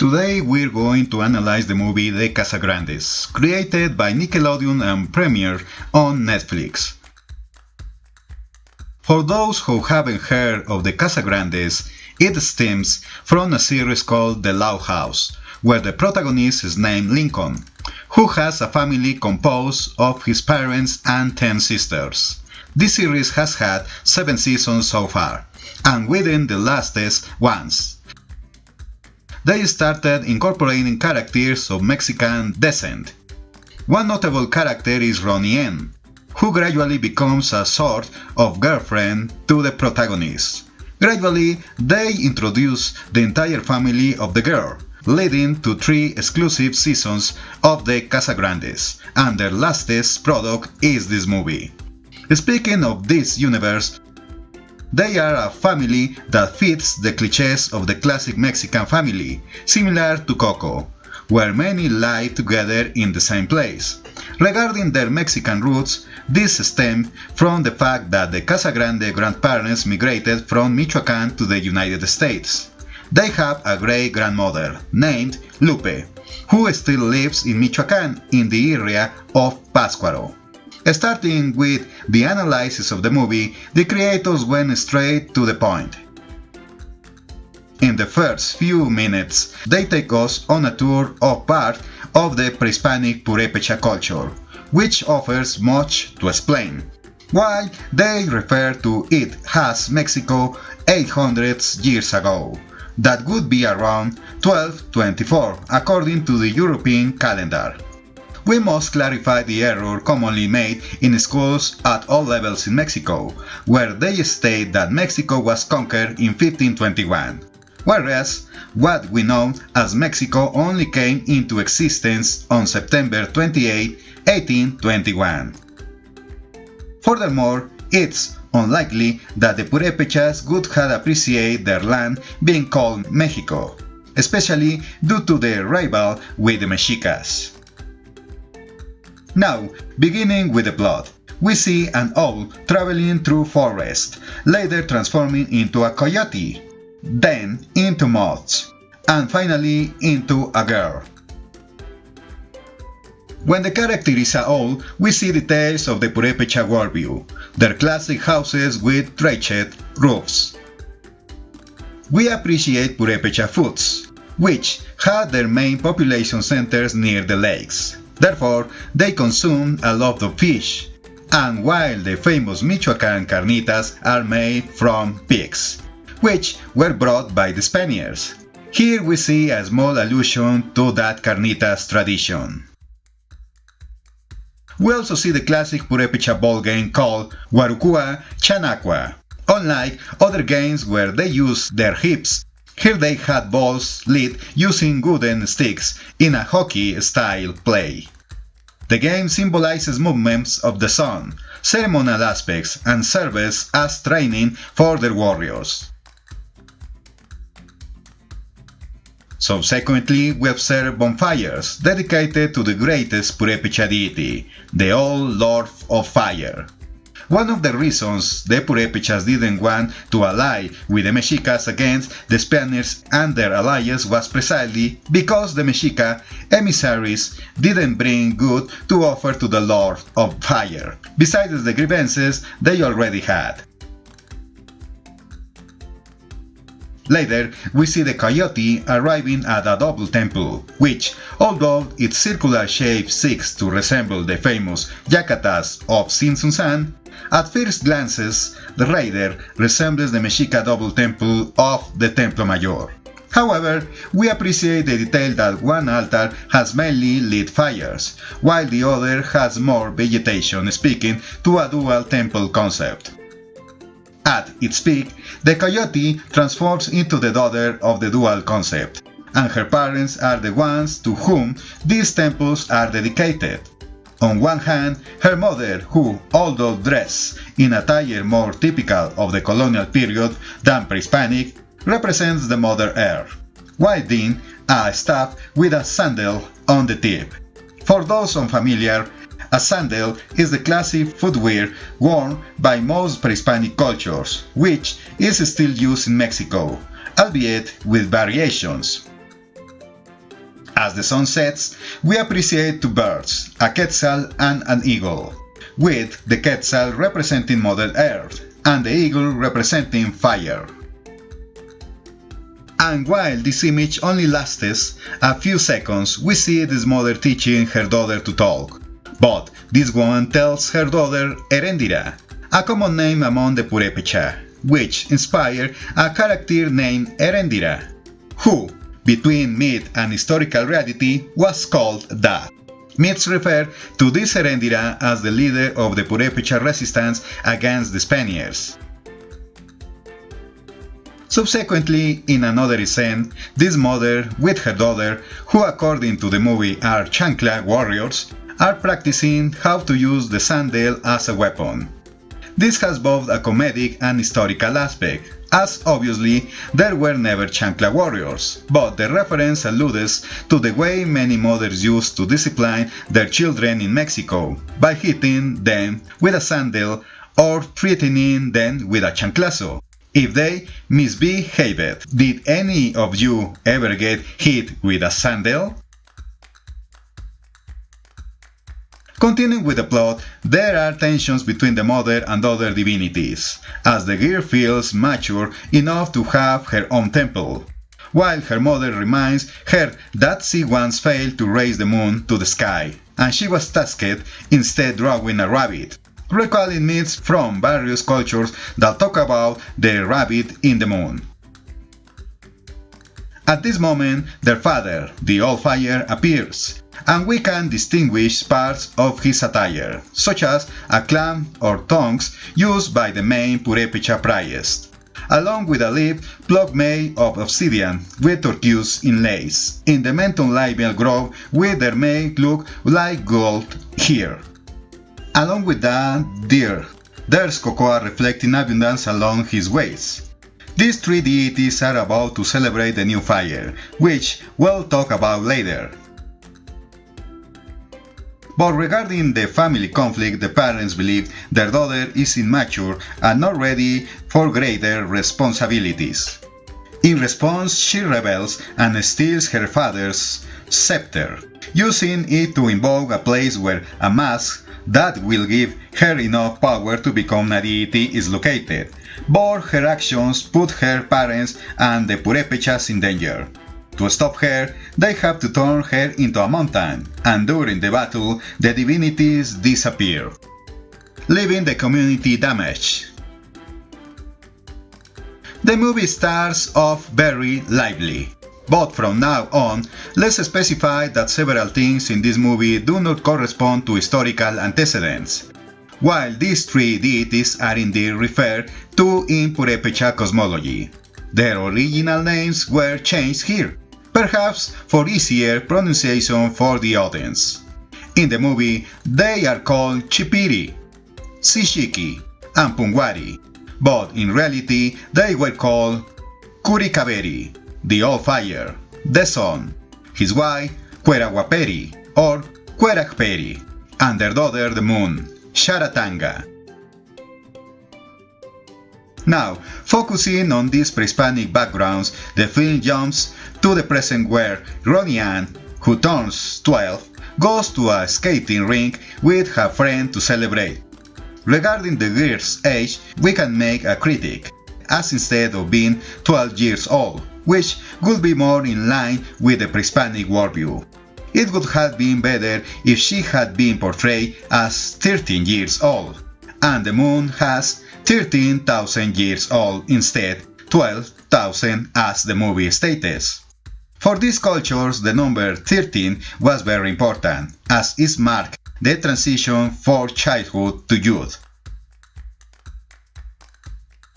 Today we're going to analyze the movie The Casagrandes, created by Nickelodeon and premiered on Netflix. For those who haven't heard of The Casagrandes, it stems from a series called The Law House, where the protagonist is named Lincoln, who has a family composed of his parents and 10 sisters. This series has had 7 seasons so far, and within the latest ones, they started incorporating characters of Mexican descent. One notable character is Ronnie N, who gradually becomes a sort of girlfriend to the protagonist. Gradually, they introduce the entire family of the girl, leading to 3 exclusive seasons of the Casagrandes, and their latest product is this movie. Speaking of this universe, they are a family that fits the clichés of the classic Mexican family, similar to Coco, where many live together in the same place. Regarding their Mexican roots, this stems from the fact that the Casagrande grandparents migrated from Michoacán to the United States. They have a great-grandmother named Lupe, who still lives in Michoacán in the area of Pátzcuaro. Starting with the analysis of the movie, the creators went straight to the point. In the first few minutes, they take us on a tour of part of the Pre-Hispanic Purepecha culture, which offers much to explain, while they refer to it as Mexico 800 years ago. That would be around 1224 according to the European calendar. We must clarify the error commonly made in schools at all levels in Mexico, where they state that Mexico was conquered in 1521, whereas what we know as Mexico only came into existence on September 28, 1821. Furthermore, it's unlikely that the Purépechas would have appreciated their land being called Mexico, especially due to their rival with the Mexicas. Now, beginning with the plot, we see an owl traveling through forest, later transforming into a coyote, then into moths, and finally into a girl. When the character is an owl, we see details of the Purépecha worldview, their classic houses with thatched roofs. We appreciate Purépecha foods, which had their main population centers near the lakes. Therefore, they consume a lot of fish, and while the famous Michoacán carnitas are made from pigs, which were brought by the Spaniards. Here we see a small allusion to that carnitas tradition. We also see the classic Purépecha ball game called Guarucua Chanacua. Unlike other games where they use their hips, here they had balls lit using wooden sticks in a hockey-style play. The game symbolizes movements of the sun, ceremonial aspects, and serves as training for their warriors. Subsequently, we observe bonfires dedicated to the greatest Purépecha deity, the Old Lord of Fire. One of the reasons the Purépechas didn't want to ally with the Mexicas against the Spaniards and their alliance was precisely because the Mexica emissaries didn't bring good to offer to the Lord of Fire, besides the grievances they already had. Later, we see the coyote arriving at a double temple, which, although its circular shape seeks to resemble the famous Yacatas of Tzintzuntzan, at first glances, the raider resembles the Mexica double temple of the Templo Mayor. However, we appreciate the detail that one altar has mainly lit fires, while the other has more vegetation, speaking to a dual temple concept. At its peak, the coyote transforms into the daughter of the dual concept, and her parents are the ones to whom these temples are dedicated. On one hand, her mother, who, although dressed in attire more typical of the colonial period than pre-Hispanic, represents the Mother Earth, wielding a staff with a sandal on the tip. For those unfamiliar, a sandal is the classic footwear worn by most pre-Hispanic cultures, which is still used in Mexico, albeit with variations. As the sun sets, we appreciate two birds, a quetzal and an eagle, with the quetzal representing Mother Earth and the eagle representing fire. And while this image only lasts a few seconds, we see this mother teaching her daughter to talk. But this woman tells her daughter Erendira, a common name among the Purepecha, which inspired a character named Erendira, who, between myth and historical reality, was called Da. Myths refer to this Erendira as the leader of the Purepecha resistance against the Spaniards. Subsequently, in another scene, this mother with her daughter, who according to the movie are chancla warriors, are practicing how to use the sandal as a weapon. This has both a comedic and historical aspect, as obviously there were never chancla warriors, but the reference alludes to the way many mothers used to discipline their children in Mexico, by hitting them with a sandal or threatening them with a chanclazo if they misbehaved. Did any of you ever get hit with a sandal? Continuing with the plot, there are tensions between the mother and other divinities, as the girl feels mature enough to have her own temple, while her mother reminds her that she once failed to raise the moon to the sky, and she was tasked instead drawing a rabbit, recalling myths from various cultures that talk about the rabbit in the moon. At this moment, their father, the All-Fire, appears, and we can distinguish parts of his attire, such as a clam or tongs used by the main Purepecha priest, along with a lip block made of obsidian with turquoise inlays, in the Menton Libel Grove with their make look like gold here. Along with that deer, there's cocoa reflecting abundance along his waist. These three deities are about to celebrate the new fire, which we'll talk about later. But regarding the family conflict, the parents believe their daughter is immature and not ready for greater responsibilities. In response, she rebels and steals her father's scepter, using it to invoke a place where a mask that will give her enough power to become a deity is located, but her actions put her parents and the Purepechas in danger. To stop her, they have to turn her into a mountain, and during the battle, the divinities disappear, leaving the community damaged. The movie starts off very lively, but from now on, let's specify that several things in this movie do not correspond to historical antecedents, while these three deities are indeed referred to in Purepecha cosmology. Their original names were changed here, perhaps for easier pronunciation for the audience. In the movie, they are called Chipiri, Sishiki, and Pungwari, but in reality they were called Kurikaberi, the All-Fire, the Sun, his wife Cueraguaperi or Cueracperi, and their daughter the Moon, Sharatanga. Now, focusing on these pre-Hispanic backgrounds, the film jumps to the present where Ronnie Ann, who turns 12, goes to a skating rink with her friend to celebrate. Regarding the girl's age, we can make a critique, as instead of being 12 years old, which would be more in line with the pre-Hispanic worldview, it would have been better if she had been portrayed as 13 years old, and the moon has 13,000 years old instead 12,000 as the movie states. For these cultures, the number 13 was very important, as it marked the transition from childhood to youth.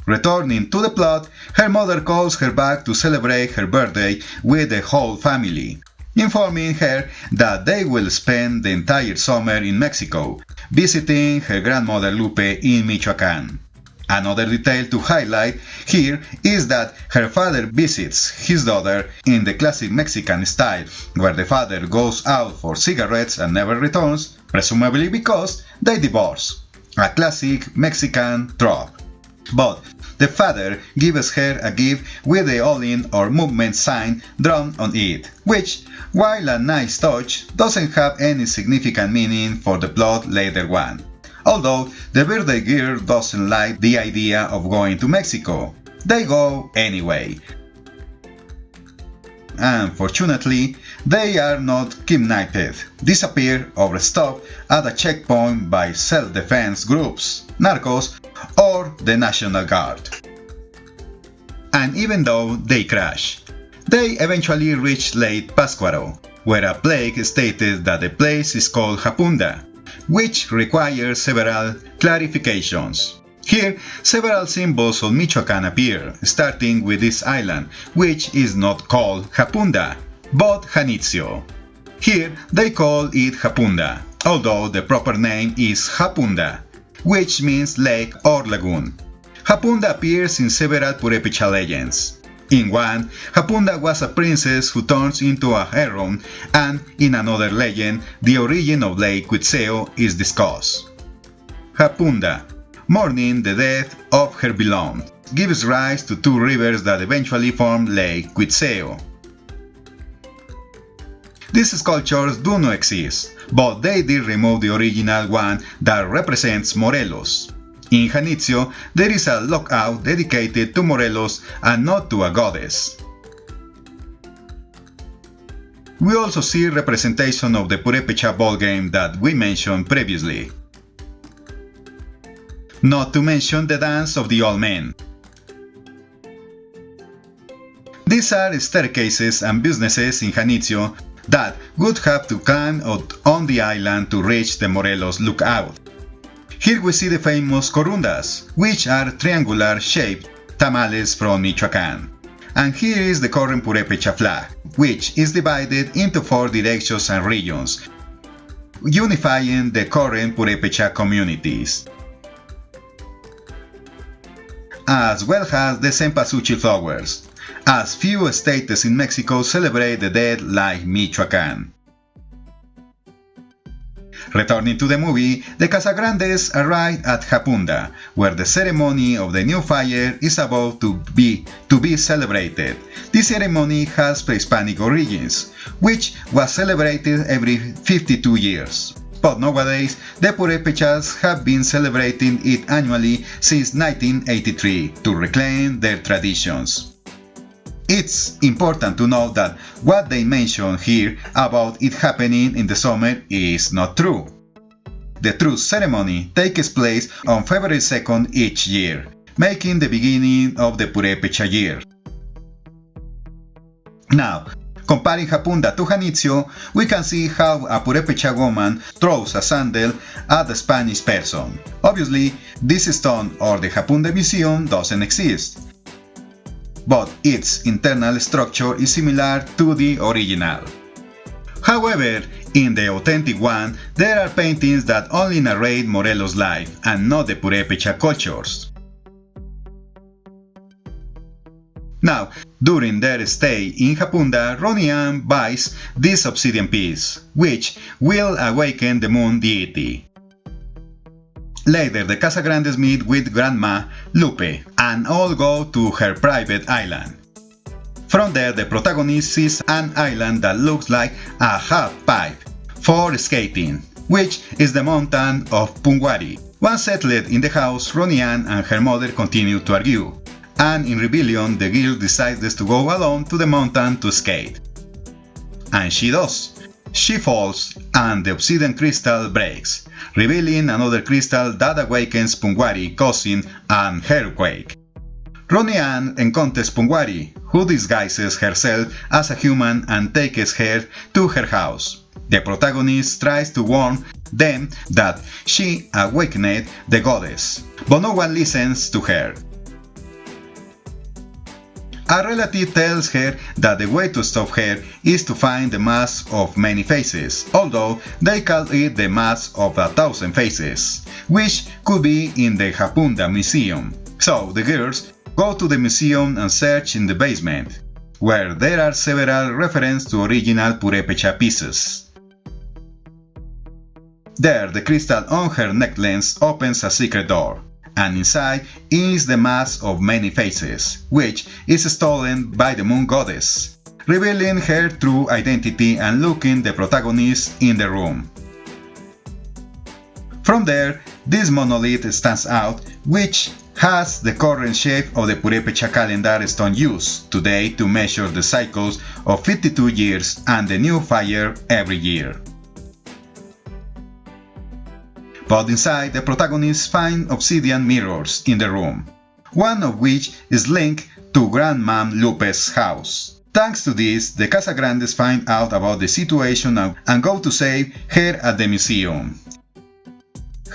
Returning to the plot, her mother calls her back to celebrate her birthday with the whole family, informing her that they will spend the entire summer in Mexico, visiting her grandmother Lupe in Michoacán. Another detail to highlight here is that her father visits his daughter in the classic Mexican style, where the father goes out for cigarettes and never returns, presumably because they divorce, a classic Mexican trope. But The father gives her a gift with the all-in or movement sign drawn on it, which, while a nice touch, doesn't have any significant meaning for the plot later on. Although the birthday girl doesn't like the idea of going to Mexico, they go anyway. Unfortunately, they are not kidnapped, disappear or stopped at a checkpoint by self-defense groups, narcos, or the National Guard. And even though they crash, they eventually reach Lake Pátzcuaro, where a plaque stated that the place is called Japunda, which requires several clarifications. Here, several symbols of Michoacán appear, starting with this island, which is not called Japunda, but Janitzio. Here, they call it Japunda, although the proper name is Japunda, which means lake or lagoon. Japunda appears in several Purepecha legends. In one, Japunda was a princess who turns into a heron, and in another legend, the origin of Lake Quetzal is discussed. Japunda, mourning the death of her beloved, gives rise to two rivers that eventually form Lake Quetzal. These sculptures do not exist, but they did remove the original one that represents Morelos. In Janitzio, there is a lookout dedicated to Morelos and not to a goddess. We also see representation of the Purepecha ball game that we mentioned previously. Not to mention the dance of the old men. These are staircases and businesses in Janitzio that would have to climb out on the island to reach the Morelos lookout. Here we see the famous corundas, which are triangular-shaped tamales from Michoacán. And here is the current Purepecha flag, which is divided into 4 directions and regions, unifying the current Purepecha communities, as well as the cempasúchil flowers, as few states in Mexico celebrate the dead like Michoacán. Returning to the movie, the Casagrandes arrive at Japunda, where the ceremony of the new fire is about to be celebrated. This ceremony has pre-Hispanic origins, which was celebrated every 52 years. But nowadays, the Purepechas have been celebrating it annually since 1983 to reclaim their traditions. It's important to note that what they mention here about it happening in the summer is not true. The true ceremony takes place on February 2nd each year, making the beginning of the Purepecha year. Now, comparing Japunda to Janitzio, we can see how a Purepecha woman throws a sandal at a Spanish person. Obviously, this stone or the Japunda museum doesn't exist, but its internal structure is similar to the original. However, in the authentic one, there are paintings that only narrate Morelos' life and not the Purepecha cultures. Now, during their stay in Japunda, Ronnie Ann buys this obsidian piece, which will awaken the moon deity. Later, the Casagrandes meet with Grandma Lupe and all go to her private island. From there, the protagonist sees an island that looks like a half pipe for skating, which is the mountain of Punguari. Once settled in the house, Ronnie Ann and her mother continue to argue, and in rebellion, the girl decides to go alone to the mountain to skate. And she does. She falls, and the obsidian crystal breaks, revealing another crystal that awakens Punguari, causing an earthquake. Ronnie Ann encounters Punguari, who disguises herself as a human and takes her to her house. The protagonist tries to warn them that she awakened the goddess, but no one listens to her. A relative tells her that the way to stop her is to find the mask of many faces, although they call it the mask of 1,000 faces, which could be in the Japunda museum. So the girls go to the museum and search in the basement, where there are several references to original Purepecha pieces. There, the crystal on her necklace opens a secret door, and inside is the mask of many faces, which is stolen by the moon goddess, revealing her true identity and looking the protagonist in the room. From there, this monolith stands out, which has the current shape of the Purepecha calendar stone used today to measure the cycles of 52 years and the new fire every year. But inside, the protagonists find obsidian mirrors in the room, one of which is linked to Grandma Lupe's house. Thanks to this, the Casagrandes find out about the situation and go to save her at the museum.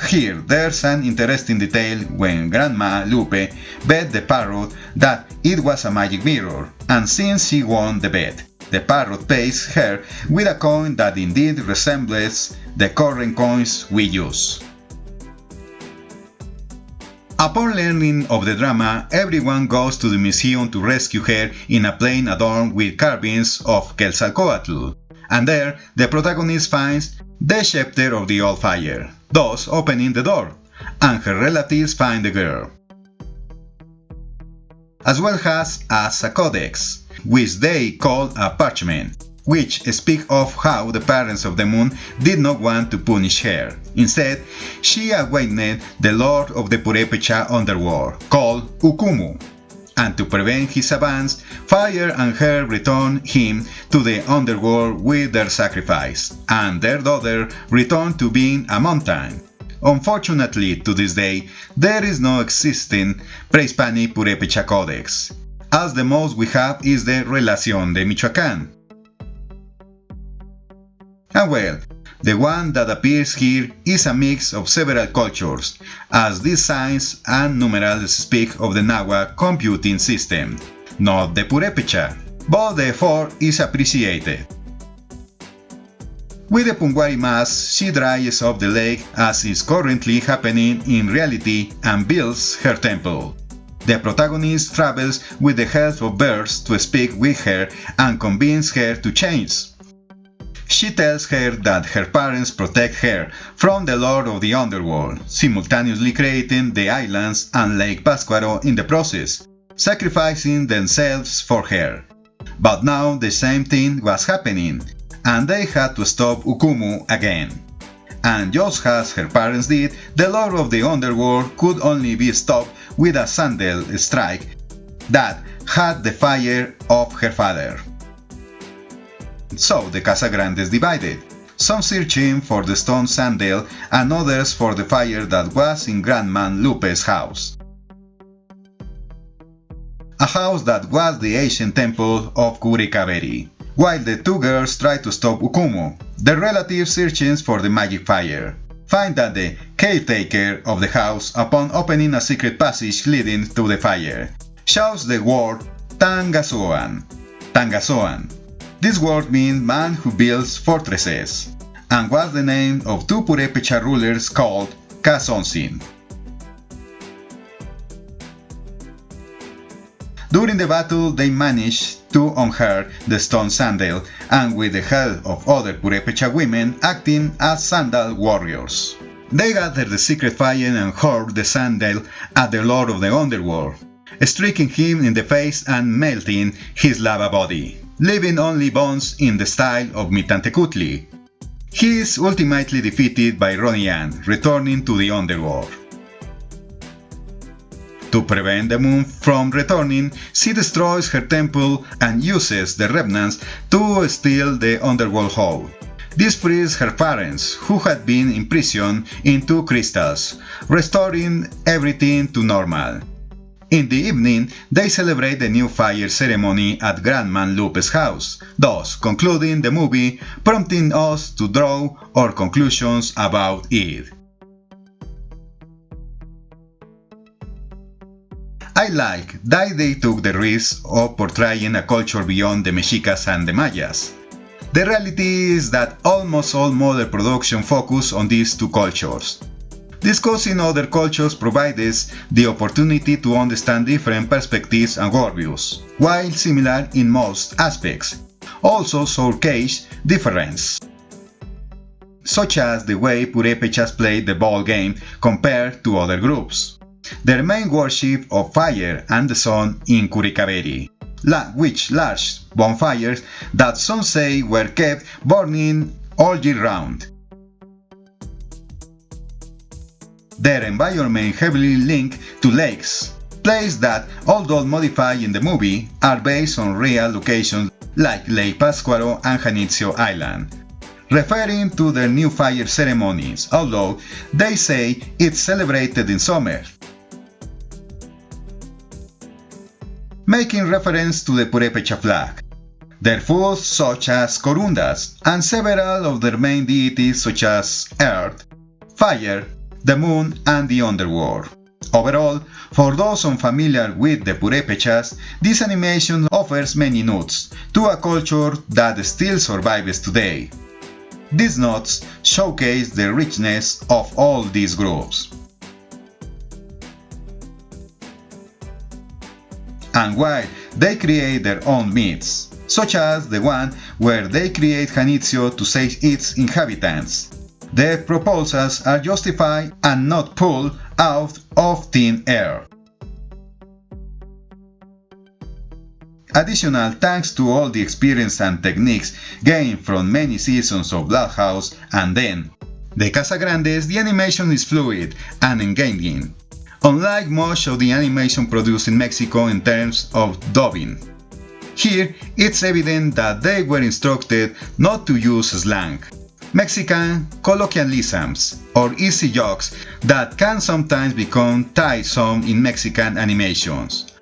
Here, there's an interesting detail when Grandma Lupe bet the parrot that it was a magic mirror, and since she won the bet, the parrot pays her with a coin that indeed resembles the current coins we use. Upon learning of the drama, everyone goes to the museum to rescue her in a plane adorned with carvings of Quetzalcoatl, and there the protagonist finds the scepter of the old fire, thus opening the door, and her relatives find the girl. As well as a codex, which they call a parchment, which speak of how the parents of the moon did not want to punish her. Instead, she awakened the lord of the Purepecha underworld, called Ukumu, and to prevent his advance, fire and her returned him to the underworld with their sacrifice, and their daughter returned to being a mountain. Unfortunately, to this day, there is no existing Pre-Hispanic Purepecha codex, as the most we have is the Relación de Michoacán. And well, the one that appears here is a mix of several cultures, as these signs and numerals speak of the Nahuatl computing system, not the Purepecha, but the effort is appreciated. With the Pungwari mask, she dries up the lake as is currently happening in reality and builds her temple. The protagonist travels with the help of birds to speak with her and convince her to change. She tells her that her parents protect her from the Lord of the Underworld, simultaneously creating the islands and Lake Pátzcuaro in the process, sacrificing themselves for her. But now the same thing was happening, and they had to stop Ukumu again. And just as her parents did, the Lord of the Underworld could only be stopped with a sandal strike that had the fire of her father. So the Casagrandes divided, some searching for the stone sandal and others for the fire that was in Grandma Lupe's house. A house that was the ancient temple of Curicavery. While the two girls try to stop Ukumu, the relatives searching for the magic fire find that the caretaker of the house, upon opening a secret passage leading to the fire, shouts the word Tangasoan. Tangasoan. This word means man who builds fortresses, and was the name of two Purepecha rulers called Casonsin. During the battle, they managed to unhear the stone sandal, and with the help of other Purepecha women acting as sandal warriors, they gathered the secret fire and hurled the sandal at the Lord of the Underworld, striking him in the face and melting his lava body, leaving only bones in the style of Mitantecutli. He is ultimately defeated by Ronian, returning to the underworld. To prevent the moon from returning, she destroys her temple and uses the remnants to steal the underworld hole. This frees her parents, who had been imprisoned in two crystals, restoring everything to normal. In the evening, they celebrate the new fire ceremony at Grandma Lupe's house, thus concluding the movie, prompting us to draw our conclusions about it. I like that they took the risk of portraying a culture beyond the Mexicas and the Mayas. The reality is that almost all modern production focus on these two cultures. Discussing other cultures provides the opportunity to understand different perspectives and worldviews, while similar in most aspects, also showcase difference, such as the way Purepechas play the ball game compared to other groups. their main worship of fire and the sun in Curicaveri, which large bonfires that some say were kept burning all year round. Their environment heavily linked to lakes, places that, although modified in the movie, are based on real locations like Lake Pátzcuaro and Janitzio Island, referring to their new fire ceremonies, although they say it's celebrated in summer, making reference to the Purepecha flag. Their foods such as corundas, and several of their main deities such as earth, fire, the moon, and the underworld. Overall, for those unfamiliar with the Purepechas, this animation offers many nods to a culture that still survives today. These nods showcase the richness of all these groups. And while they create their own myths, such as the one where they create Janitzio to save its inhabitants, their proposals are justified and not pulled out of thin air. Additional thanks to all the experience and techniques gained from many seasons of Blood House and then the Casagrandes, the animation is fluid and engaging, unlike much of the animation produced in Mexico in terms of dubbing. Here, it's evident that they were instructed not to use slang, Mexican colloquialisms, or easy jokes that can sometimes become tiresome in Mexican animations.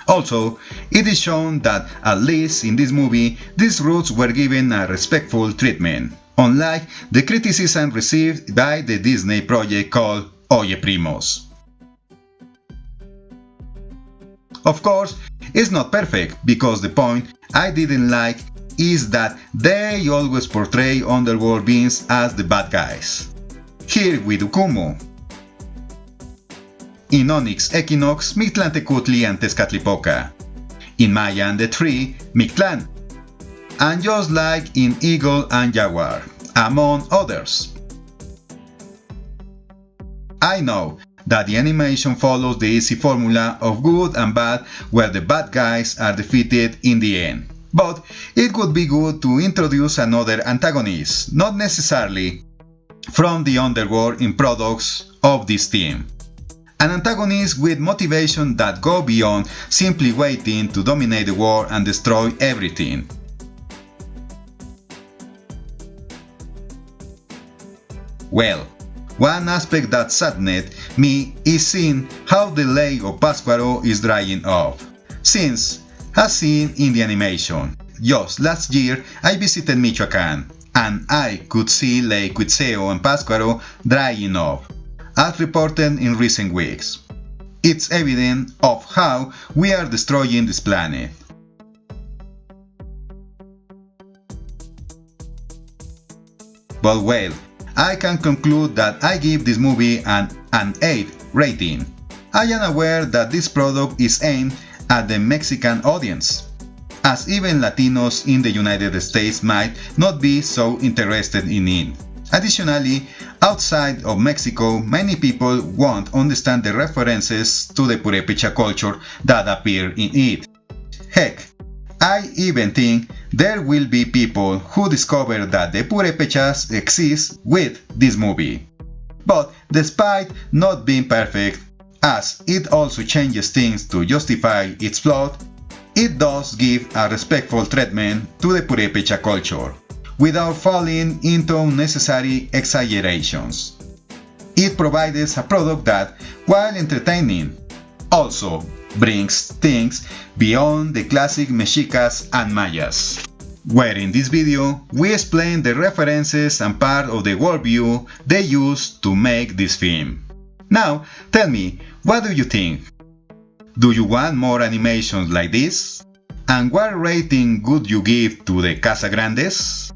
Also, it is shown that, at least in this movie, these roots were given a respectful treatment, unlike the criticism received by the Disney project called Oye Primos. Of course, it's not perfect, because the point I didn't like is that they always portray underworld beings as the bad guys. Here with Ukumu, in Onyx Equinox, Mictlantecutli and Tezcatlipoca, in Maya and the Tree, Mictlán, and just like in Eagle and Jaguar, among others. I know that the animation follows the easy formula of good and bad where the bad guys are defeated in the end. But it would be good to introduce another antagonist, not necessarily from the underworld in products of this theme. An antagonist with motivation that go beyond simply waiting to dominate the world and destroy everything. Well, one aspect that saddened me is seeing how the Lake of Pátzcuaro is drying up, since, as seen in the animation, just last year I visited Michoacán, and I could see Lake Cuitzeo and Pátzcuaro drying up, as reported in recent weeks. It's evident of how we are destroying this planet. But well, I can conclude that I give this movie an 8 rating. I am aware that this product is aimed at the Mexican audience, as even Latinos in the United States might not be so interested in it. Additionally, outside of Mexico, many people won't understand the references to the Purepecha culture that appear in it. Heck, I even think there will be people who discover that the Purepechas exist with this movie. But despite not being perfect, as it also changes things to justify its plot, it does give a respectful treatment to the Purepecha culture, without falling into unnecessary exaggerations. It provides a product that, while entertaining, also brings things beyond the classic Mexicas and Mayas. Where in this video, we explain the references and part of the worldview they used to make this film. Now, tell me, what do you think? Do you want more animations like this? And what rating would you give to the Casagrandes?